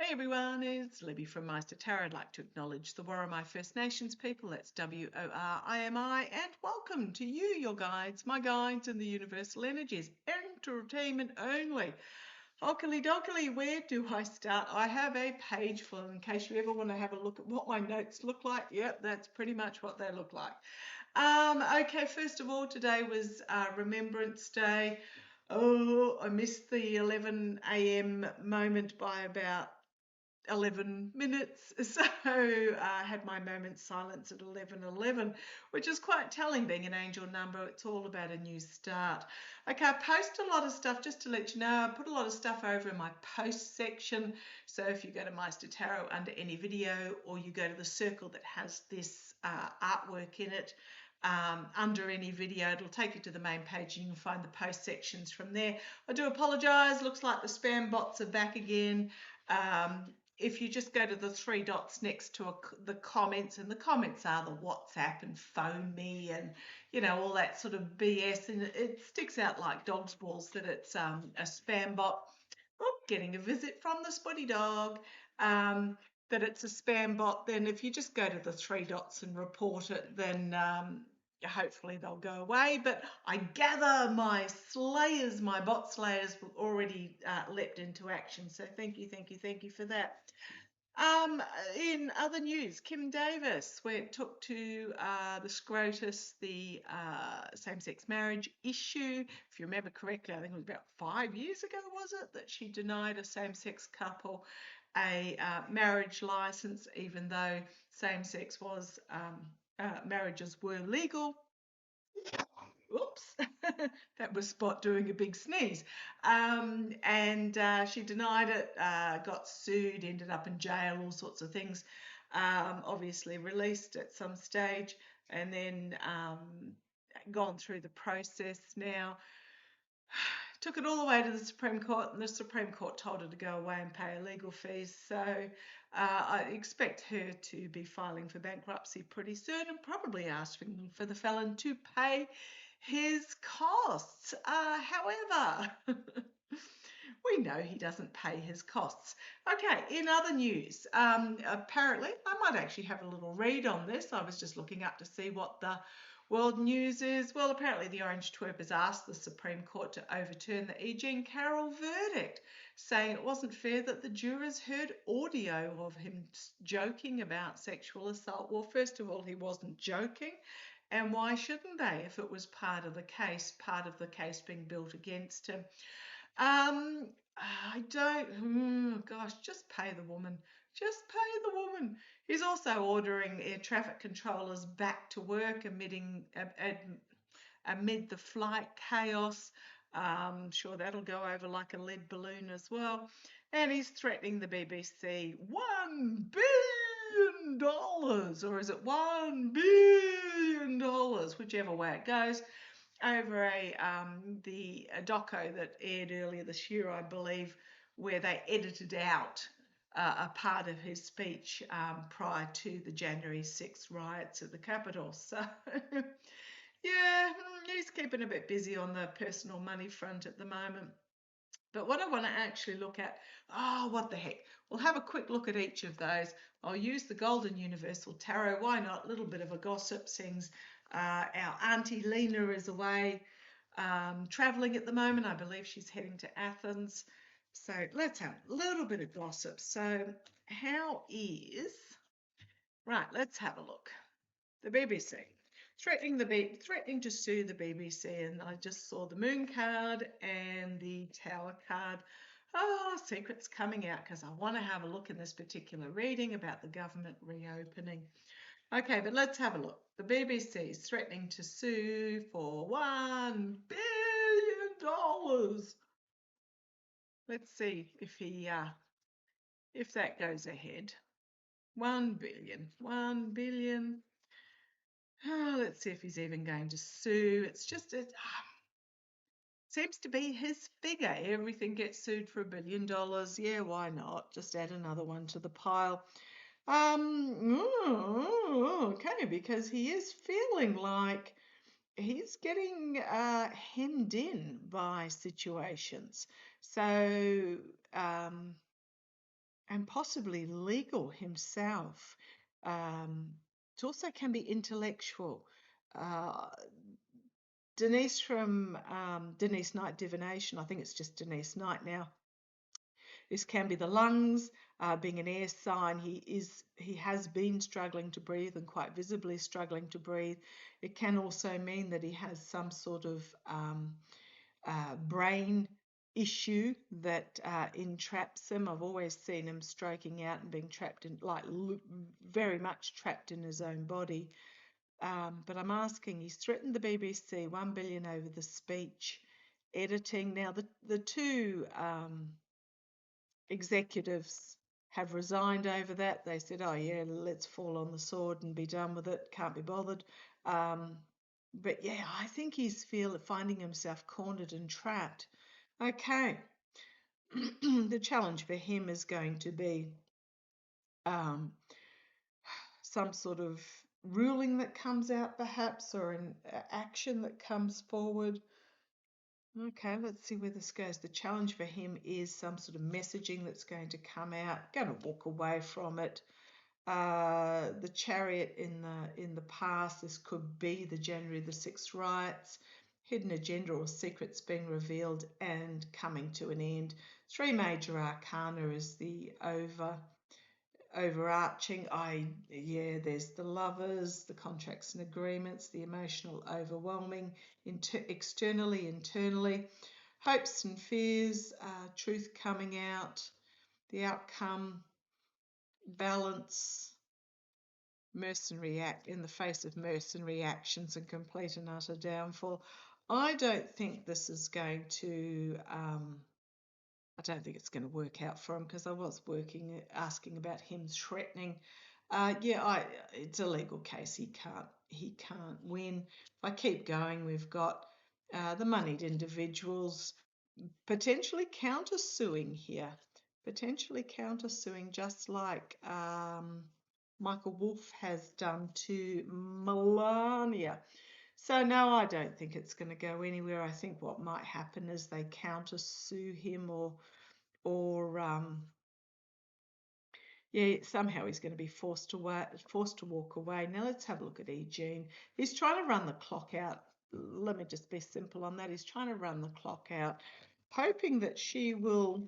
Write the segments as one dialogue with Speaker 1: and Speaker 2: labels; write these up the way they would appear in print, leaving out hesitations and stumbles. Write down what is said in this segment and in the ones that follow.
Speaker 1: Hey everyone, it's Libby from maighstirtarot. I'd like to acknowledge the Worimi First Nations people, that's W-O-R-I-M-I, and welcome to you, your guides, my guides in the universal energies, entertainment only. Ockily dockily, where do I start? I have a page full in case you ever want to have a look at what my notes look like. Yep, that's pretty much what they look like. Okay, first of all, today was Remembrance Day. Oh, I missed the 11 a.m. moment by about 11 minutes. So I had my moment silence at 11:11, which is quite telling being an angel number. It's all about a new start. Okay, I post a lot of stuff just to let you know. I put a lot of stuff over in my post section. So if you go to maighstirtarot under any video, or you go to the circle that has this artwork in it, under any video, it'll take you to the main page and you can find the post sections from there. I do apologise, looks like the spam bots are back again. If you just go to the three dots next to the comments, and the comments are the WhatsApp and phone me and all that sort of BS, and it sticks out like dog's balls that it's a spam bot. Oh, getting a visit from the spotty dog. That it's a spam bot, then if you just go to the three dots and report it, then hopefully they'll go away. But I gather my slayers, my bot slayers, have already leapt into action. So thank you for that. In other news, Kim Davis took to the SCOTUS the same-sex marriage issue. If you remember correctly, I think it was about 5 years ago, was it, that she denied a same-sex couple a marriage license, even though same-sex marriages were legal. Oops, that was Spot doing a big sneeze. And she denied it, got sued, ended up in jail, all sorts of things. Obviously released at some stage, and then gone through the process now. Took it all the way to the Supreme Court, and the Supreme Court told her to go away and pay her legal fees. So I expect her to be filing for bankruptcy pretty soon, and probably asking for the felon to pay his costs. However, we know he doesn't pay his costs. Okay, in other news, apparently, I might actually have a little read on this. I was just looking up to see what the world news is. Well, apparently the Orange Twerp has asked the Supreme Court to overturn the E. Jean Carroll verdict, saying it wasn't fair that the jurors heard audio of him joking about sexual assault. Well, first of all, he wasn't joking. And why shouldn't they if it was part of the case being built against him? I don't, gosh, just pay the woman. Just pay the woman. He's also ordering air traffic controllers back to work amid the flight chaos. Sure, that'll go over like a lead balloon as well. And he's threatening the BBC $1 billion, or is it $1 billion, whichever way it goes, over a doco that aired earlier this year, I believe, where they edited out a part of his speech prior to the January 6th riots at the Capitol. So, yeah, he's keeping a bit busy on the personal money front at the moment. But what I want to actually look at, what the heck? We'll have a quick look at each of those. I'll use the Golden Universal Tarot. Why not? A little bit of a gossip, since our Auntie Lena is away traveling at the moment. I believe she's heading to Athens. So let's have a little bit of gossip. So let's have a look. The BBC. Threatening to sue the BBC, and I just saw the Moon card and the Tower card. Secrets coming out, because I want to have a look in this particular reading about the government reopening. Okay, but let's have a look. The BBC is threatening to sue for $1 billion. Let's see if that goes ahead. 1 billion. 1 billion. Let's see if he's even going to sue. It seems to be his figure. Everything gets sued for $1 billion. Yeah, why not? Just add another one to the pile. Okay, because he is feeling like he's getting hemmed in by situations. So and possibly legal himself. It also can be intellectual. Uh, Denise from Denise Knight Divination, I think it's just Denise Knight now. This can be the lungs, being an air sign. He has been struggling to breathe and quite visibly struggling to breathe. It can also mean that he has some sort of brain issue that entraps him. I've always seen him stroking out and being trapped in, like very much trapped in his own body. But I'm asking, he's threatened the BBC 1 billion over the speech editing. Now, the two executives have resigned over that. They said, oh yeah, let's fall on the sword and be done with it. Can't be bothered. But yeah, I think he's finding himself cornered and trapped. Okay. The challenge for him is going to be some sort of ruling that comes out perhaps, or an action that comes forward. Okay, let's see where this goes. The challenge for him is some sort of messaging that's going to come out, going to walk away from it. The Chariot in the past, this could be the January the 6th riots, hidden agenda or secrets being revealed and coming to an end. 3 major arcana is the overarching. There's the Lovers, the contracts and agreements, the emotional overwhelming, externally, internally, hopes and fears, truth coming out, the outcome, balance, mercenary act in the face of mercenary actions and complete and utter downfall. I don't think this is going to I don't think it's going to work out for him, because I was asking about him threatening. It's a legal case. He can't win. If I keep going, we've got the moneyed individuals potentially countersuing here, just like Michael Wolff has done to Melania. So no, I don't think it's going to go anywhere. I think what might happen is they countersue him, or somehow he's going to be forced to walk away. Now let's have a look at E. Jean. He's trying to run the clock out. Let me just be simple on that. He's trying to run the clock out, hoping that she will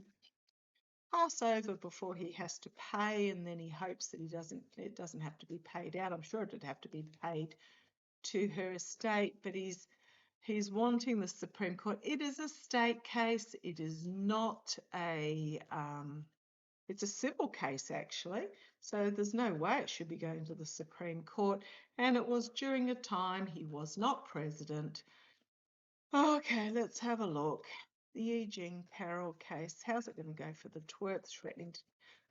Speaker 1: pass over before he has to pay, and then he hopes that it doesn't have to be paid out. I'm sure it'd have to be paid to her estate, but he's wanting the Supreme Court. It is a state case. It is not it's a civil case, actually. So there's no way it should be going to the Supreme Court. And it was during a time he was not president. Okay, let's have a look. The Eugene Carroll case. How's it going to go for the twerp?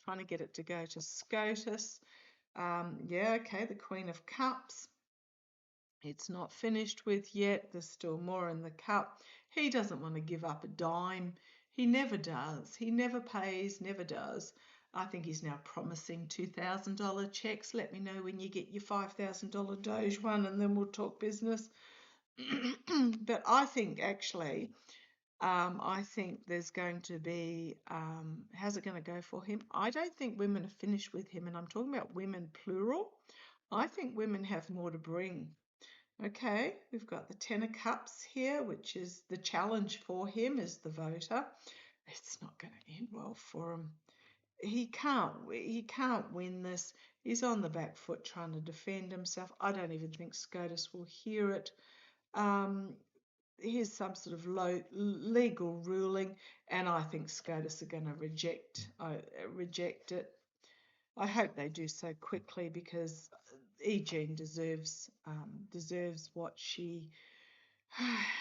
Speaker 1: Trying to get it to go to SCOTUS. The Queen of Cups. It's not finished with yet. There's still more in the cup. He doesn't want to give up a dime. He never does. He never pays, never does. I think he's now promising $2,000 checks. Let me know when you get your $5,000 Doge one, and then we'll talk business. But I think actually, I think there's going to be, how's it going to go for him? I don't think women are finished with him, and I'm talking about women plural. I think women have more to bring. Okay, we've got the Ten of Cups here, which is the challenge for him as the voter. It's not going to end well for him. He can't win this. He's on the back foot trying to defend himself. I don't even think SCOTUS will hear it. Here's some sort of legal ruling, and I think SCOTUS are going to reject it. I hope they do so quickly, because E. Jean deserves what she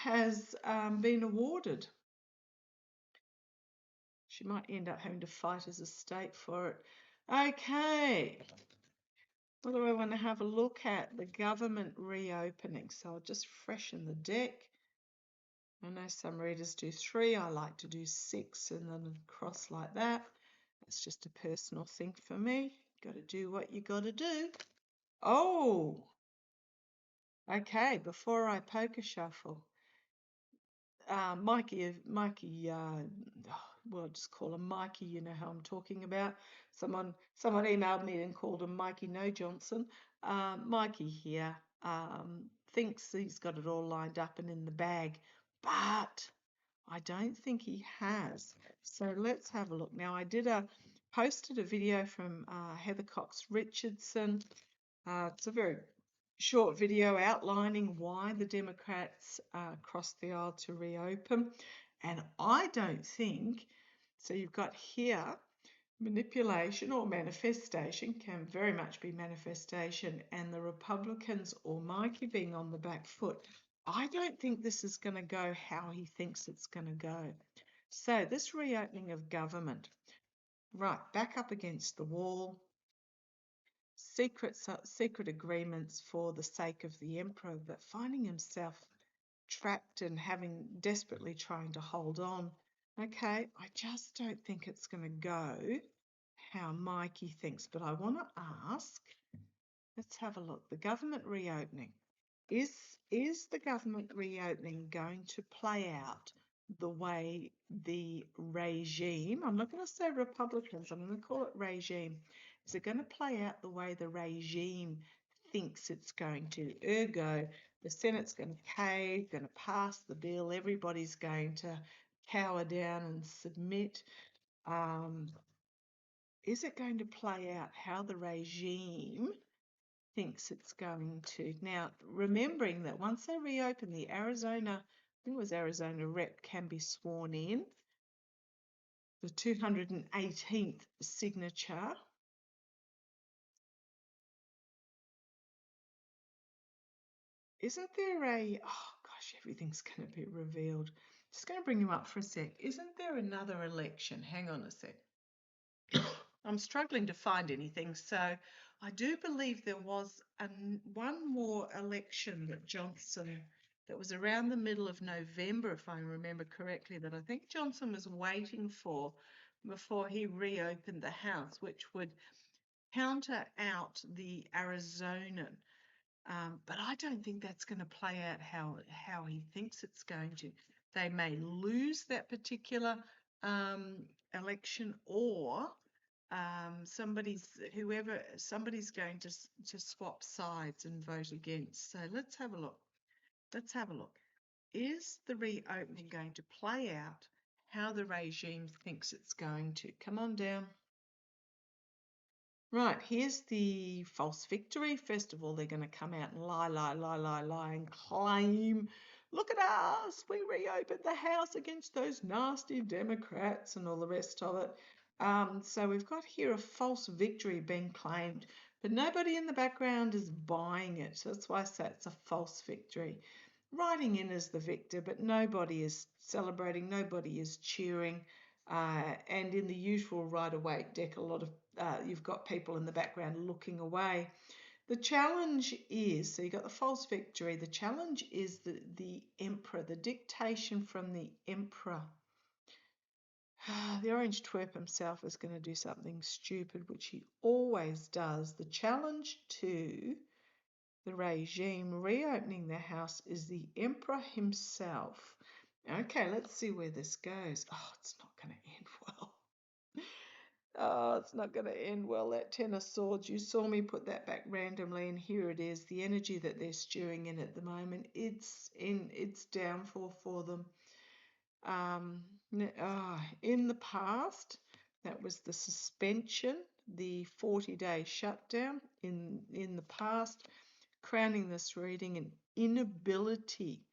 Speaker 1: has been awarded. She might end up having to fight as a state for it. Okay. What do I want to have a look at? The government reopening. So I'll just freshen the deck. I know some readers do 3. I like to do 6 and then cross like that. It's just a personal thing for me. Got to do what you got to do. Oh, okay. Before I poker shuffle, Mikey, well, I'll just call him Mikey, you know how I'm talking about. Someone emailed me and called him Mikey No Johnson. Mikey here thinks he's got it all lined up and in the bag, but I don't think he has. So let's have a look. Now, I posted a video from Heather Cox Richardson. It's a very short video outlining why the Democrats crossed the aisle to reopen. And I don't think, so you've got here, manipulation or manifestation, can very much be manifestation, and the Republicans or Mikey being on the back foot. I don't think this is going to go how he thinks it's going to go. So this reopening of government, right, back up against the wall, secret agreements for the sake of the emperor, but finding himself trapped and desperately trying to hold on. Okay, I just don't think it's going to go how Mikey thinks, but I want to ask, let's have a look. The government reopening. Is the government reopening going to play out the way the regime, I'm not going to say Republicans, I'm going to call it regime. Is it going to play out the way the regime thinks it's going to? Ergo, the Senate's going to cave, going to pass the bill, everybody's going to cower down and submit. Is it going to play out how the regime thinks it's going to? Now, remembering that once they reopen, the Arizona, I think it was Arizona rep, can be sworn in. The 218th signature. Isn't there oh gosh, everything's going to be revealed. Just going to bring him up for a sec. Isn't there another election? Hang on a sec. I'm struggling to find anything. So I do believe there was one more election that was around the middle of November, if I remember correctly, that I think Johnson was waiting for before he reopened the House, which would counter out the Arizonan. But I don't think that's going to play out how he thinks it's going to. They may lose that particular election, or somebody's going to swap sides and vote against. So let's have a look. Is the reopening going to play out how the regime thinks it's going to? Come on down. Right, here's the false victory. First of all, they're going to come out and lie and claim, look at us, we reopened the House against those nasty Democrats and all the rest of it. So we've got here a false victory being claimed, but nobody in the background is buying it. So that's why I say it's a false victory. Writing in as the victor, but nobody is celebrating, nobody is cheering. And in the usual Rider-Waite deck, a lot of you've got people in the background looking away. The challenge is, so you've got the false victory, the challenge is the emperor, the dictation from the emperor. The orange twerp himself is going to do something stupid, which he always does. The challenge to the regime reopening the House is the emperor himself. Okay, let's see where this goes. Oh, it's not going to end well. Oh, it's not going to end well. That Ten of Swords, you saw me put that back randomly, and here it is. The energy that they're stewing in at the moment, it's in its downfall for them. In the past, that was the suspension, the 40-day shutdown. In the past, crowning this reading, an inability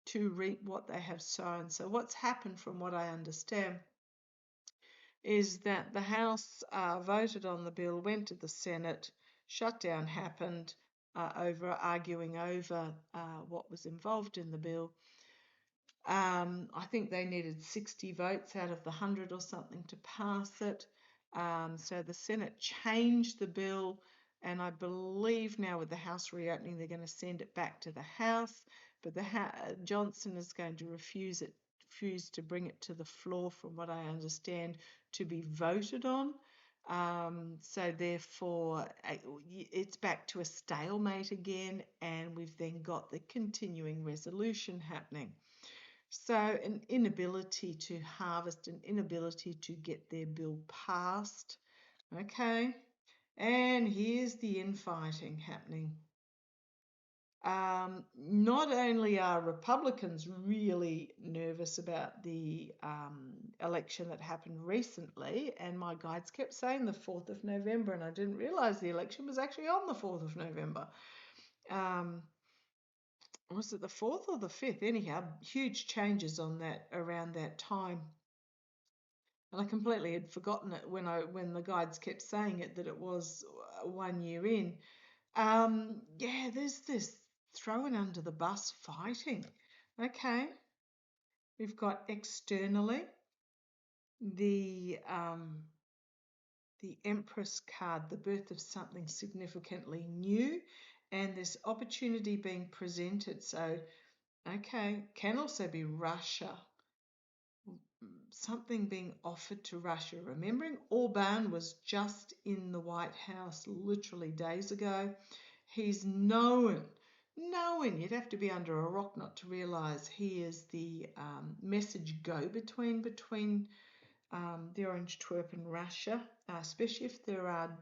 Speaker 1: to reap what they have sown. So what's happened, from what I understand, is that the House voted on the bill, went to the Senate, shutdown happened, arguing over what was involved in the bill. I think they needed 60 votes out of the 100 or something to pass it. So the Senate changed the bill, and I believe now with the House reopening, they're going to send it back to the House, but Johnson is going to refuse to bring it to the floor, from what I understand, to be voted on. So therefore, it's back to a stalemate again, and we've then got the continuing resolution happening. So an inability to harvest, an inability to get their bill passed. Okay. And here's the infighting happening. Not only are Republicans really nervous about the election that happened recently, and my guides kept saying the 4th of November, and I didn't realize the election was actually on the 4th of November. Was it the 4th or the 5th? Anyhow, huge changes on that around that time. And I completely had forgotten it when the guides kept saying it, that it was 1 year in. Yeah, there's this throwing under the bus fighting. Okay. We've got externally the Empress card, the birth of something significantly new, and this opportunity being presented. So, okay, can also be Russia. Something being offered to Russia. Remembering Orban was just in the White House literally days ago. He's known, you'd have to be under a rock not to realise he is the message go-between between the Orange Twerp and Russia, especially if there are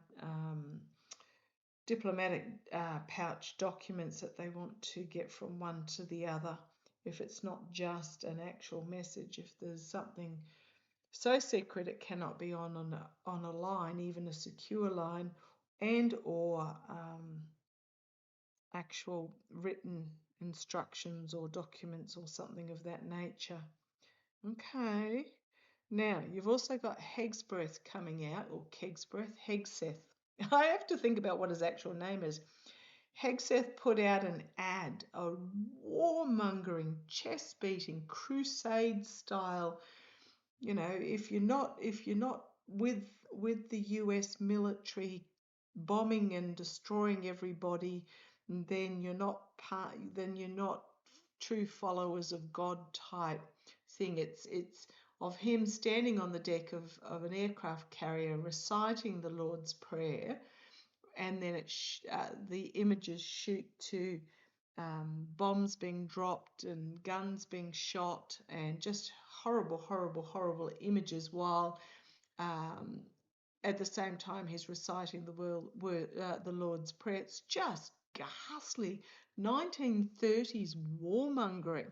Speaker 1: diplomatic pouch documents that they want to get from one to the other. If it's not just an actual message, if there's something so secret it cannot be on a line, even a secure line, and or actual written instructions or documents or something of that nature. Okay. Now, you've also got Hegsbreth coming out, or Hegseth. I have to think about what his actual name is. Hegseth put out an ad, a warmongering, chest-beating, crusade style. You know, if you're not with the US military bombing and destroying everybody, then you're not true followers of God type thing. It's of him standing on the deck of an aircraft carrier reciting the Lord's Prayer, and then the images shoot to bombs being dropped and guns being shot, and just horrible, horrible, horrible images, while at the same time he's reciting the Lord's Prayer. It's just ghastly 1930s warmongering.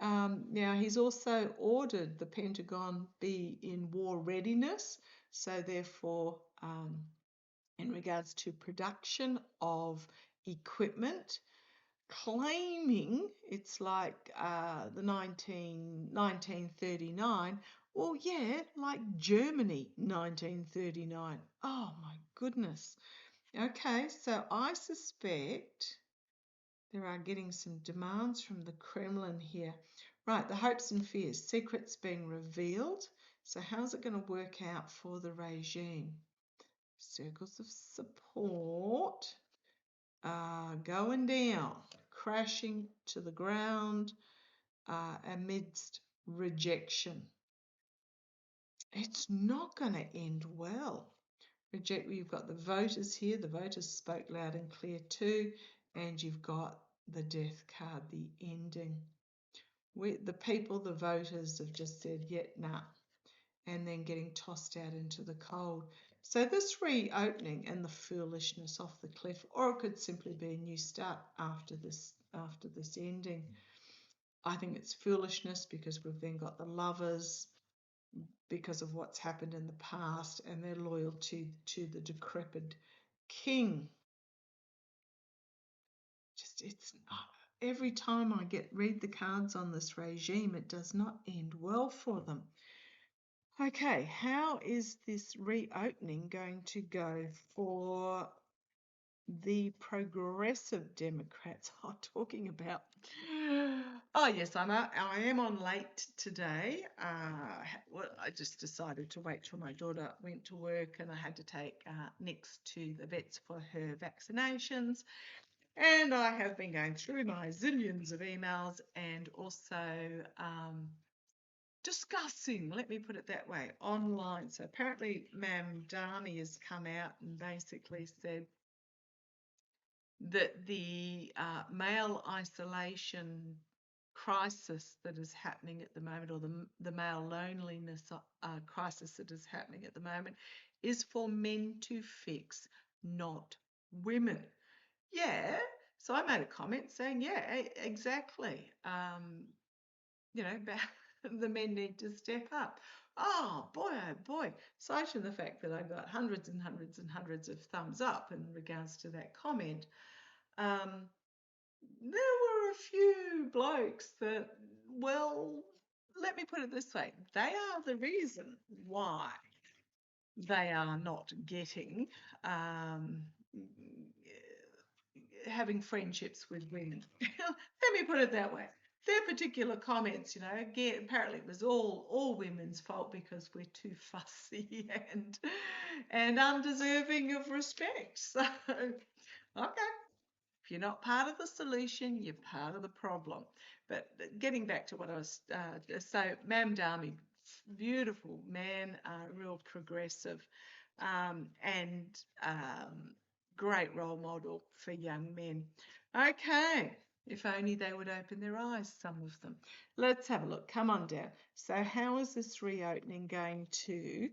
Speaker 1: Now, he's also ordered the Pentagon be in war readiness, so therefore, in regards to production of equipment, claiming it's like the 1939. Well, yeah, like Germany 1939. Oh my goodness. Okay, so I suspect there are getting some demands from the Kremlin here. Right, the hopes and fears, secrets being revealed. So how's it going to work out for the regime? Circles of support going down, crashing to the ground amidst rejection. It's not going to end well. You've got the voters here. The voters spoke loud and clear too. And you've got the death card, the ending. The people, the voters, have just said, yeah, nah. And then getting tossed out into the cold. So this reopening and the foolishness off the cliff, or it could simply be a new start after this ending. I think it's foolishness because we've then got the lovers because of what's happened in the past, and they're loyal to the decrepit king. It's every time I read the cards on this regime, it does not end well for them. Okay, how is this reopening going to go for the progressive Democrats? I'm talking about. Oh yes, I know. I am on late today. I just decided to wait till my daughter went to work, and I had to take Nix to the vets for her vaccinations. And I have been going through my zillions of emails and also discussing, let me put it that way, online. So apparently Mam Dani has come out and basically said that the male isolation crisis that is happening at the moment, or the male loneliness crisis that is happening at the moment, is for men to fix, not women. Yeah. So I made a comment saying, yeah, exactly. You know, the men need to step up. Oh boy. Aside from the fact that I got hundreds and hundreds and hundreds of thumbs up in regards to that comment, there were a few blokes that, well, let me put it this way, they are the reason why they are not getting having friendships with women. Let me put it that way. Their particular comments, again, apparently it was all women's fault because we're too fussy and undeserving of respect. So, okay. If you're not part of the solution, you're part of the problem. But getting back to what I was, so Mam Dami, beautiful man, real progressive, and great role model for young men. Okay, if only they would open their eyes, some of them. Let's have a look. Come on down. So how is this reopening going to,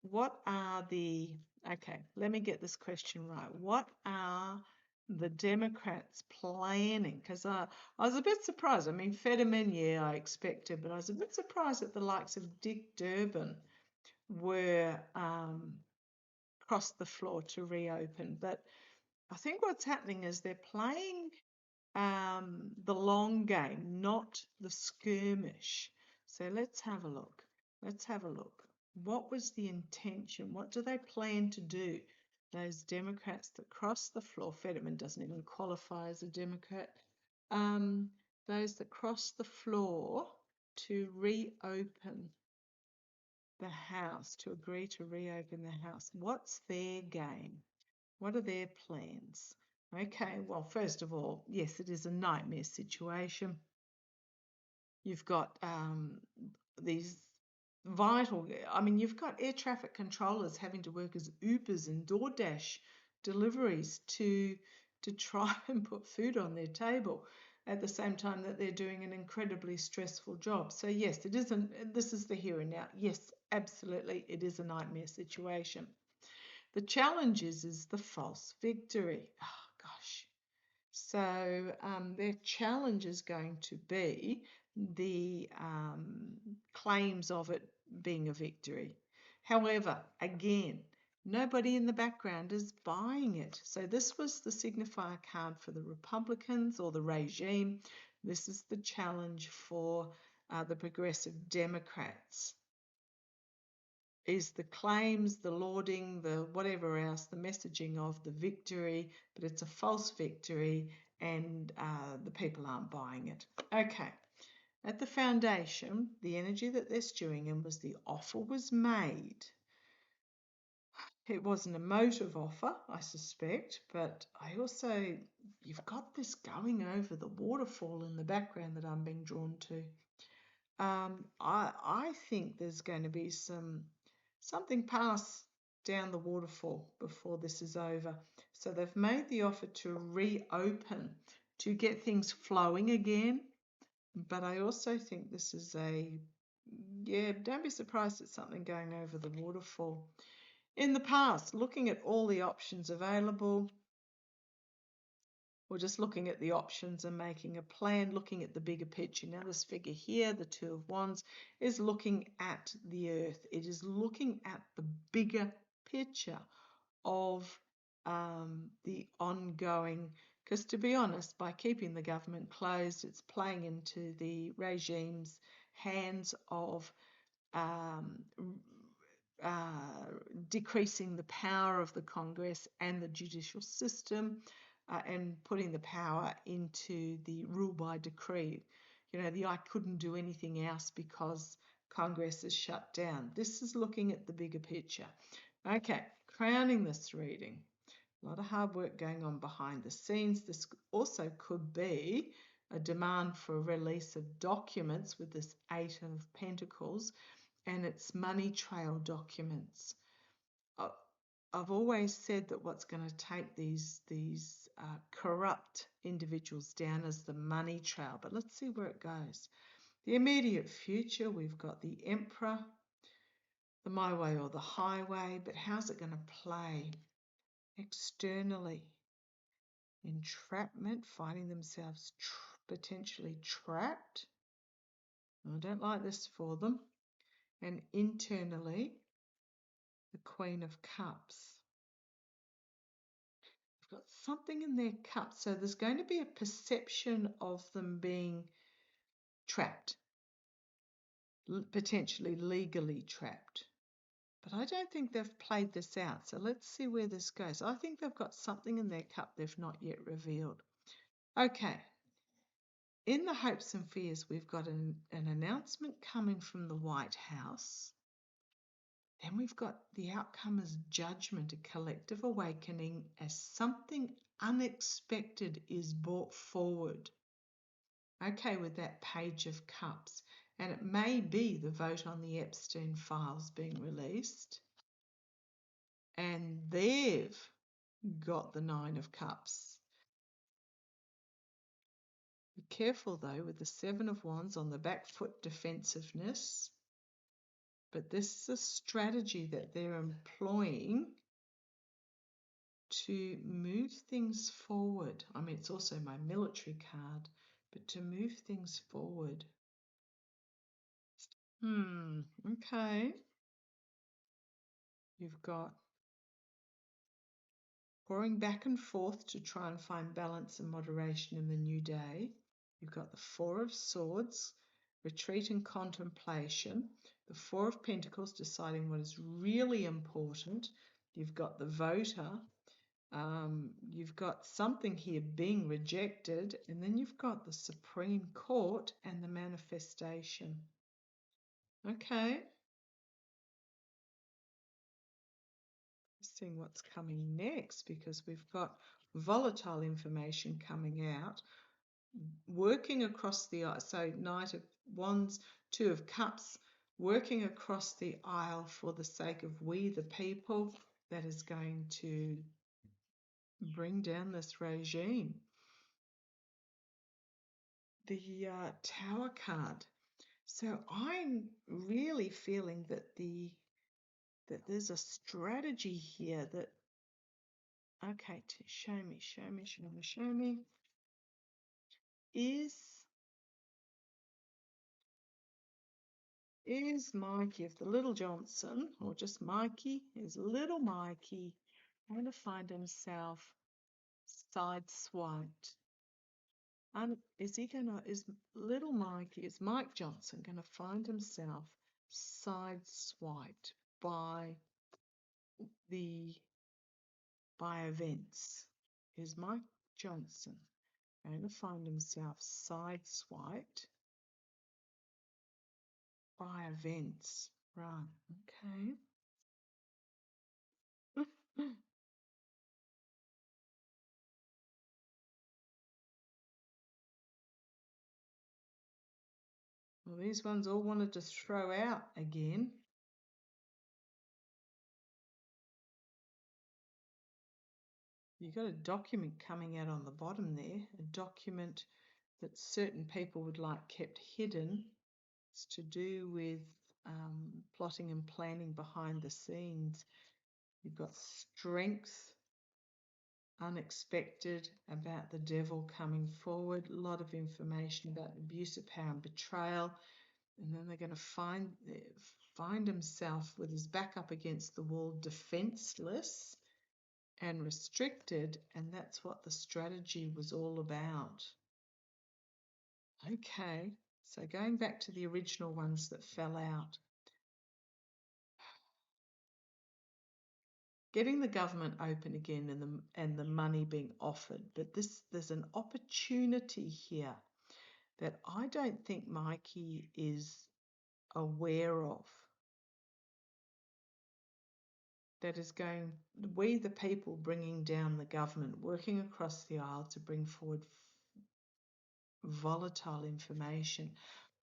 Speaker 1: what are the, okay, let me get this question right. What are the Democrats planning? Because I was a bit surprised. I mean, Fetterman, yeah, I expected, but I was a bit surprised that the likes of Dick Durbin were across the floor to reopen. But I think what's happening is they're playing the long game, not the skirmish. So let's have a look. Let's have a look. What was the intention? What do they plan to do? Those Democrats that cross the floor, Fetterman doesn't even qualify as a Democrat, those that cross the floor to reopen the House, to agree to reopen the House. What's their game? What are their plans? Okay, well, first of all, yes, it is a nightmare situation. You've got these vital, I mean, you've got air traffic controllers having to work as Ubers and DoorDash deliveries to try and put food on their table at the same time that they're doing an incredibly stressful job. So yes, it isn't, this is the here and now. Yes, absolutely, it is a nightmare situation. The challenge is the false victory. Oh, gosh. So their challenge is going to be the claims of it being a victory. However, again, nobody in the background is buying it. So this was the signifier card for the Republicans or the regime. This is the challenge for the progressive Democrats. Is the claims, the lauding, the whatever else, the messaging of the victory, but it's a false victory and the people aren't buying it. Okay, at the foundation, the energy that they're stewing in was the offer was made. It was an emotive offer, I suspect, but I also, you've got this going over the waterfall in the background that I'm being drawn to. I think there's going to be something pass down the waterfall before this is over. So they've made the offer to reopen, to get things flowing again. But I also think this is don't be surprised at something going over the waterfall. In the past, looking at all the options available, we're just looking at the options and making a plan, looking at the bigger picture. Now this figure here, the Two of Wands, is looking at the earth. It is looking at the bigger picture of the ongoing, because to be honest, by keeping the government closed, it's playing into the regime's hands of decreasing the power of the Congress and the judicial system, and putting the power into the rule by decree. I couldn't do anything else because Congress is shut down. This is looking at the bigger picture. Okay, crowning this reading. A lot of hard work going on behind the scenes. This also could be a demand for a release of documents with this Eight of Pentacles, and it's money trail documents. I've always said that what's going to take these corrupt individuals down is the money trail, but let's see where it goes. The immediate future, we've got the Emperor, the my way or the highway, but how's it going to play externally? Entrapment, finding themselves potentially trapped. I don't like this for them. And internally, the Queen of Cups. They've got something in their cup, so there's going to be a perception of them being trapped, potentially legally trapped. But I don't think they've played this out, so let's see where this goes. I think they've got something in their cup they've not yet revealed. Okay, in the hopes and fears, we've got an announcement coming from the White House. Then we've got the outcome as judgment, a collective awakening as something unexpected is brought forward. Okay, with that Page of Cups. And it may be the vote on the Epstein files being released. And they've got the Nine of Cups. Be careful though with the Seven of Wands on the back foot defensiveness. But this is a strategy that they're employing to move things forward. I mean, it's also my military card, but to move things forward. Okay. You've got pouring back and forth to try and find balance and moderation in the new day. You've got the Four of Swords, retreat and contemplation. The Four of Pentacles, deciding what is really important. You've got the voter. You've got something here being rejected, and then you've got the Supreme Court and the manifestation. Okay. Seeing what's coming next, because we've got volatile information coming out, working across the aisle. So Knight of Wands, Two of Cups, working across the aisle for the sake of we the people. That is going to bring down this regime. The Tower card. So I'm really feeling that there's a strategy here that, okay, show me. Is Mikey of the Little Johnson, or just Mikey, is little Mikey going to find himself sideswiped? And is little Mikey, is Mike Johnson going to find himself sideswiped by events? Is Mike Johnson going to find himself sideswiped by events? Right, okay. Well, these ones all wanted to throw out again. You've got a document coming out on the bottom there, a document that certain people would like kept hidden. It's to do with plotting and planning behind the scenes. You've got strength, unexpected, about the devil coming forward, a lot of information about abuse of power and betrayal. And then they're going to find himself with his back up against the wall, defenseless and restricted, and that's what the strategy was all about. Okay, so going back to the original ones that fell out. Getting the government open again and the money being offered, but there's an opportunity here that I don't think Mikey is aware of. That is going, we the people bringing down the government, working across the aisle to bring forward volatile information.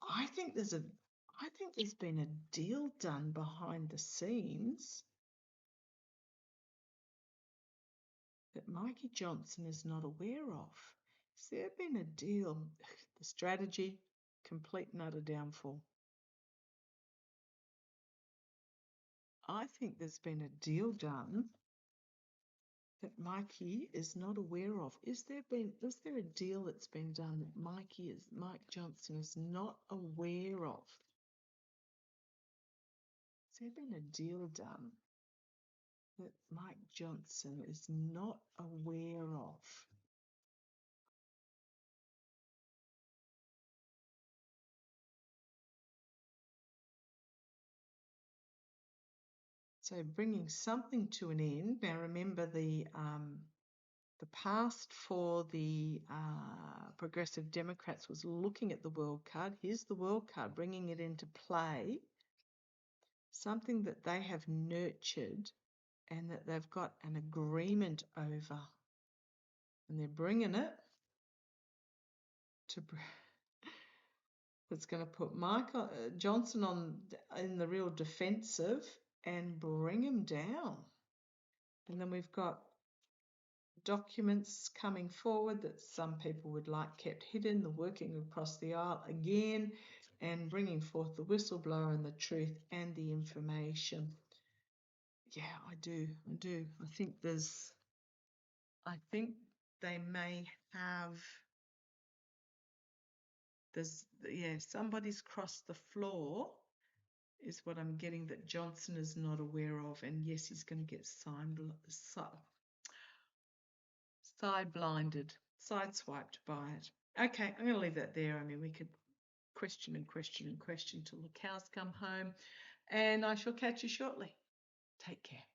Speaker 1: I think there's been a deal done behind the scenes that Mikey Johnson is not aware of? Has there been a deal? The strategy, complete and utter downfall. I think there's been a deal done that Mikey is not aware of. Is there a deal that's been done that Mike Johnson is not aware of? Has there been a deal done that Mike Johnson is not aware of? So bringing something to an end. Now remember the past for the Progressive Democrats was looking at the World card. Here's the World card, bringing it into play. Something that they have nurtured and that they've got an agreement over. And they're bringing it to... It's going to put Mike Johnson in the real defensive and bring him down. And then we've got documents coming forward that some people would like kept hidden, the working across the aisle again, and bringing forth the whistleblower and the truth and the information. Yeah, I do. I think they may have... somebody's crossed the floor is what I'm getting that Johnson is not aware of. And yes, he's going to get sideswiped by it. Okay, I'm going to leave that there. I mean, we could question and question and question till the cows come home. And I shall catch you shortly. Take care.